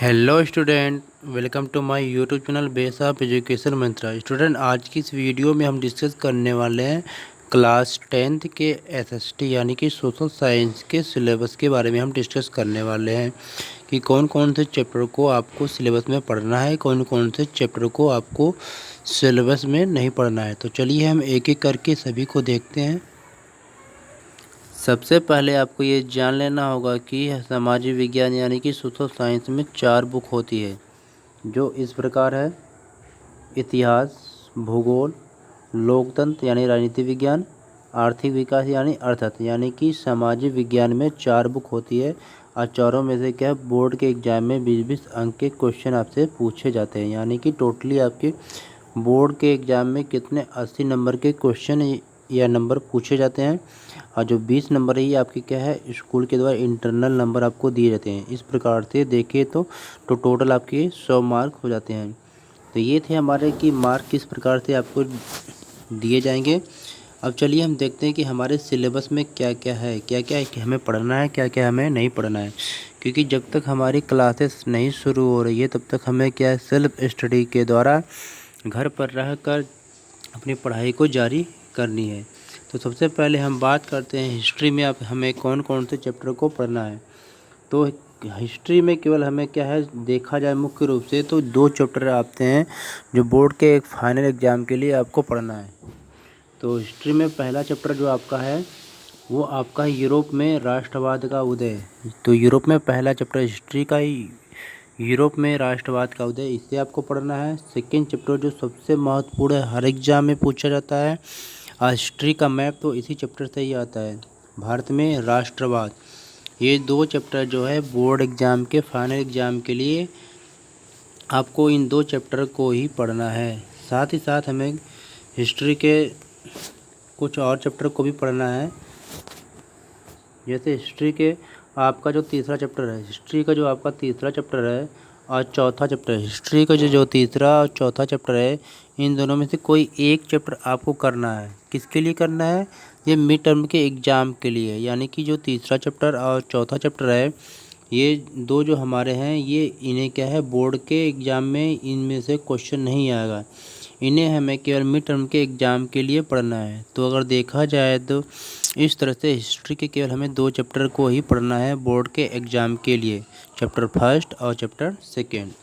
Hello student, welcome to my YouTube channel base of education Mantra. Student, आज की इस video में हम डिस्कस करने वाले हैं क्लास 10th के एसएसटी यानी कि सोशल साइंस के सिलेबस के बारे में हम डिस्कस करने वाले हैं कि कौन कौन से चैप्टर को आपको सिलेबस में पढ़ना है, कौन कौन से चैप्टर को आपको सिलेबस में नहीं पढ़ना है। तो चलिए हम एक एक करके सभी को देखते हैं। सबसे पहले आपको ये जान लेना होगा कि सामाजिक विज्ञान यानी कि सोशल साइंस में 4 बुक होती है, जो इस प्रकार है: इतिहास, भूगोल, लोकतंत्र यानी राजनीति विज्ञान, आर्थिक विकास यानी अर्थशास्त्र। यानी कि सामाजिक विज्ञान में 4 बुक होती है और चारों में से क्या है, बोर्ड के एग्जाम में 20-20 अंक के क्वेश्चन आपसे पूछे जाते हैं। यानी कि टोटली आपके बोर्ड के एग्ज़ाम में कितने 80 नंबर के क्वेश्चन या नंबर पूछे जाते हैं और जो 20 नंबर है ये आपके क्या है, स्कूल के द्वारा इंटरनल नंबर आपको दिए जाते हैं। इस प्रकार से देखें तो टोटल आपके 100 मार्क हो जाते हैं। तो ये थे हमारे कि मार्क किस प्रकार से आपको दिए जाएंगे। अब चलिए हम देखते हैं कि हमारे सिलेबस में क्या क्या है, क्या क्या है कि हमें पढ़ना है, क्या क्या हमें नहीं पढ़ना है। क्योंकि जब तक हमारी क्लासेस नहीं शुरू हो रही है तब तक हमें क्या है, सेल्फ स्टडी के द्वारा घर पर रहकर अपनी पढ़ाई को जारी करनी है। तो सबसे पहले हम बात करते हैं हिस्ट्री में आप हमें कौन कौन से चैप्टर को पढ़ना है। तो हिस्ट्री में केवल हमें क्या है, देखा जाए मुख्य रूप से तो 2 चैप्टर आते हैं जो बोर्ड के एक फाइनल एग्ज़ाम के लिए आपको पढ़ना है। तो हिस्ट्री में पहला चैप्टर जो आपका है वो आपका यूरोप में राष्ट्रवाद का उदय। तो यूरोप में पहला चैप्टर हिस्ट्री का ही, यूरोप में राष्ट्रवाद का उदय, इसे आपको पढ़ना है। सेकेंड चैप्टर जो सबसे महत्वपूर्ण है, हर एग्जाम में पूछा जाता है, हिस्ट्री का मैप, तो इसी चैप्टर से ही आता है, भारत में राष्ट्रवाद। ये 2 चैप्टर जो है बोर्ड एग्ज़ाम के फाइनल एग्ज़ाम के लिए आपको इन 2 चैप्टर को ही पढ़ना है। साथ ही साथ हमें हिस्ट्री के कुछ और चैप्टर को भी पढ़ना है। जैसे हिस्ट्री के आपका जो तीसरा चैप्टर है, हिस्ट्री का जो आपका तीसरा चैप्टर है और चौथा चैप्टर है, हिस्ट्री का जो तीसरा और चौथा चैप्टर है, इन दोनों में से कोई एक चैप्टर आपको करना है। किसके लिए करना है? ये मिड टर्म के एग्ज़ाम के लिए। यानी कि जो तीसरा चैप्टर और चौथा चैप्टर है, ये 2 जो हमारे हैं, ये इन्हें क्या है, बोर्ड के एग्ज़ाम में इनमें से क्वेश्चन नहीं आएगा। इन्हें हमें केवल मिड टर्म के एग्ज़ाम के लिए पढ़ना है। तो अगर देखा जाए तो इस तरह से हिस्ट्री के केवल हमें 2 चैप्टर को ही पढ़ना है बोर्ड के एग्ज़ाम के लिए, चैप्टर फर्स्ट और चैप्टर सेकेंड।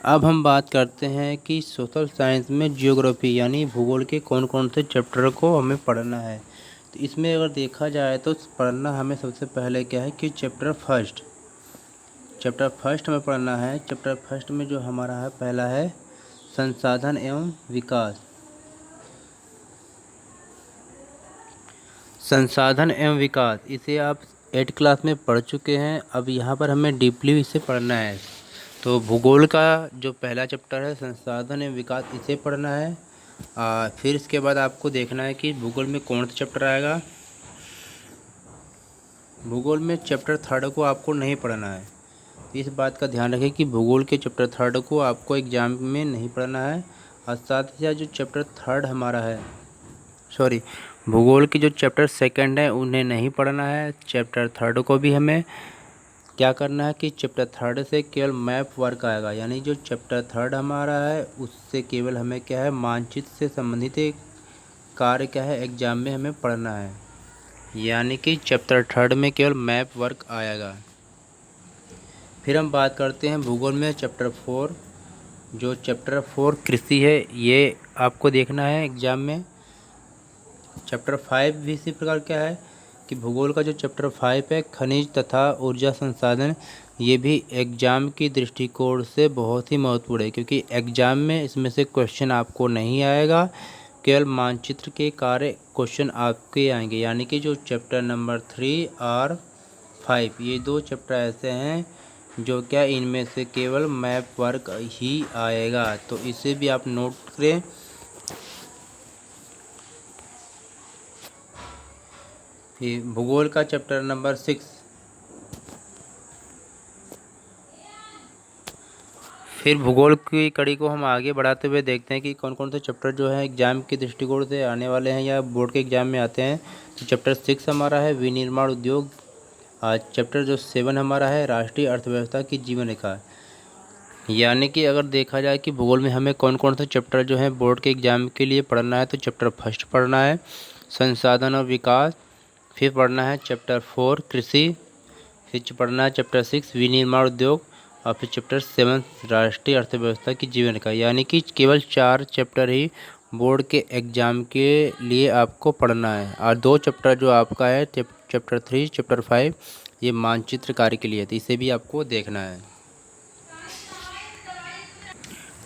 अब हम बात करते हैं कि सोशल साइंस में जियोग्राफी यानी भूगोल के कौन कौन से चैप्टर को हमें पढ़ना है। तो इसमें अगर देखा जाए तो पढ़ना हमें सबसे पहले क्या है कि चैप्टर फर्स्ट में पढ़ना है। चैप्टर फर्स्ट में जो हमारा है, पहला है संसाधन एवं विकास। संसाधन एवं विकास, इसे आप 8th क्लास में पढ़ चुके हैं। अब यहाँ पर हमें डीपली इसे पढ़ना है। तो भूगोल का जो पहला चैप्टर है संसाधन एवं विकास, इसे पढ़ना है। फिर इसके बाद आपको देखना है कि भूगोल में कौन सा चैप्टर आएगा। भूगोल में चैप्टर थर्ड को आपको नहीं पढ़ना है। इस बात का ध्यान रखें कि भूगोल के चैप्टर थर्ड को आपको एग्जाम में नहीं पढ़ना है। और साथ ही साथ जो चैप्टर थर्ड हमारा है, भूगोल की जो चैप्टर सेकंड है उन्हें नहीं पढ़ना है। चैप्टर थर्ड को भी हमें क्या करना है कि चैप्टर थर्ड से केवल मैप वर्क आएगा। यानी जो चैप्टर थर्ड हमारा है उससे केवल हमें क्या है, मानचित्र से संबंधित एक कार्य क्या है, एग्जाम में हमें पढ़ना है। यानी कि चैप्टर थर्ड में केवल मैप वर्क आएगा। फिर हम बात करते हैं भूगोल में चैप्टर 4। जो चैप्टर 4 कृषि है, ये आपको देखना है एग्जाम में। चैप्टर 5 भी इसी प्रकार क्या है कि भूगोल का जो चैप्टर 5 है खनिज तथा ऊर्जा संसाधन, ये भी एग्जाम की दृष्टिकोण से बहुत ही महत्वपूर्ण है। क्योंकि एग्जाम में इसमें से क्वेश्चन आपको नहीं आएगा, केवल मानचित्र के कार्य क्वेश्चन आपके आएंगे। यानी कि जो चैप्टर नंबर 3 और 5, ये 2 चैप्टर ऐसे हैं जो क्या, इनमें से केवल मैप वर्क ही आएगा। तो इसे भी आप नोट करें। ये भूगोल का चैप्टर नंबर 6। फिर भूगोल की कड़ी को हम आगे बढ़ाते हुए देखते हैं कि कौन कौन से चैप्टर जो है एग्जाम के दृष्टिकोण से आने वाले हैं या बोर्ड के एग्जाम में आते हैं। तो चैप्टर 6 हमारा है विनिर्माण उद्योग। आज चैप्टर जो 7 हमारा है राष्ट्रीय अर्थव्यवस्था की जीवन रेखा। यानी कि अगर देखा जाए कि भूगोल में हमें कौन कौन से चैप्टर जो है बोर्ड के एग्जाम के लिए पढ़ना है, तो चैप्टर फर्स्ट पढ़ना है संसाधन और विकास, फिर पढ़ना है चैप्टर 4 कृषि, फिर पढ़ना है चैप्टर 6 विनिर्माण उद्योग, और फिर चैप्टर 7 राष्ट्रीय अर्थव्यवस्था की जीवन रेखा। यानी कि केवल 4 चैप्टर ही बोर्ड के एग्ज़ाम के लिए आपको पढ़ना है, और 2 चैप्टर जो आपका है चैप्टर 3 चैप्टर 5 ये मानचित्र कार्य के लिए, तो इसे भी आपको देखना है।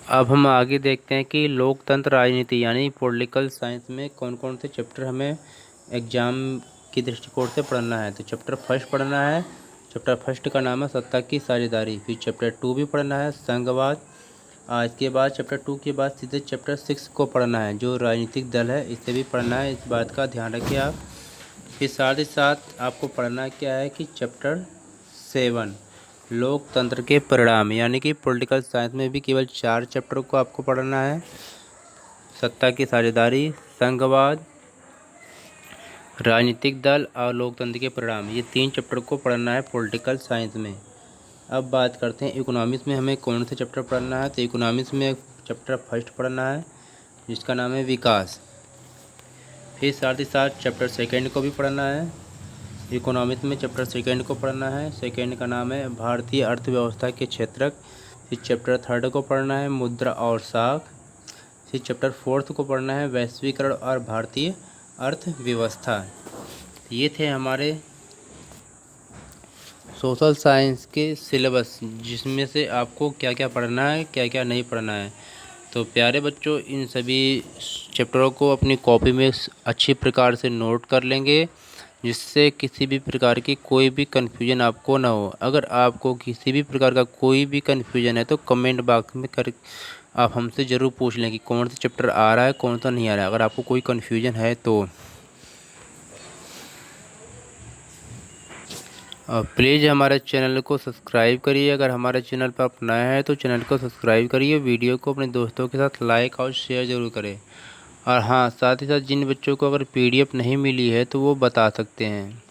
अब हम आगे देखते हैं कि लोकतंत्र राजनीति यानी पॉलिटिकल साइंस में कौन कौन से चैप्टर हमें एग्ज़ाम की दृष्टिकोण से पढ़ना है। तो चैप्टर फर्स्ट पढ़ना है, चैप्टर फर्स्ट का नाम है सत्ता की साझेदारी। फिर चैप्टर 2 भी पढ़ना है संघवाद। इसके बाद चैप्टर 2 के बाद सीधे चैप्टर 6 को पढ़ना है जो राजनीतिक दल है, इसे भी पढ़ना है, इस बात का ध्यान रखिए आप। फिर साथ ही साथ आपको पढ़ना क्या है कि चैप्टर 7 लोकतंत्र के परिणाम, यानी कि पॉलिटिकल साइंस में भी केवल 4 चैप्टर को आपको पढ़ना है, सत्ता की साझेदारी, संघवाद, राजनीतिक दल और लोकतंत्र के परिणाम, ये 3 चैप्टर को पढ़ना है पॉलिटिकल साइंस में। अब बात करते हैं इकोनॉमिक्स में हमें कौन से चैप्टर पढ़ना है। तो इकोनॉमिक्स में चैप्टर फर्स्ट पढ़ना है जिसका नाम है विकास। फिर साथ ही साथ चैप्टर सेकेंड को भी पढ़ना है। इकोनॉमिक्स में चैप्टर सेकेंड को पढ़ना है, सेकेंड का नाम है भारतीय अर्थव्यवस्था के क्षेत्रक। फिर चैप्टर थर्ड को पढ़ना है मुद्रा और साख। फिर चैप्टर फोर्थ को पढ़ना है वैश्वीकरण और भारतीय अर्थव्यवस्था। ये थे हमारे सोशल साइंस के सिलेबस, जिसमें से आपको क्या क्या पढ़ना है क्या क्या नहीं पढ़ना है। तो प्यारे बच्चों, इन सभी चैप्टरों को अपनी कॉपी में अच्छी प्रकार से नोट कर लेंगे, जिससे किसी भी प्रकार की कोई भी कन्फ्यूजन आपको ना हो। अगर आपको किसी भी प्रकार का कोई भी कन्फ्यूजन है तो कमेंट बॉक्स में आप हमसे ज़रूर पूछ लें कि कौन सा चैप्टर आ रहा है कौन सा नहीं आ रहा है। अगर आपको कोई कन्फ्यूजन है तो प्लीज़ हमारे चैनल को सब्सक्राइब करिए। अगर हमारे चैनल पर आप नए हैं तो चैनल को सब्सक्राइब करिए, वीडियो को अपने दोस्तों के साथ लाइक और शेयर ज़रूर करें। और हाँ, साथ ही साथ जिन बच्चों को अगर PDF नहीं मिली है तो वो बता सकते हैं।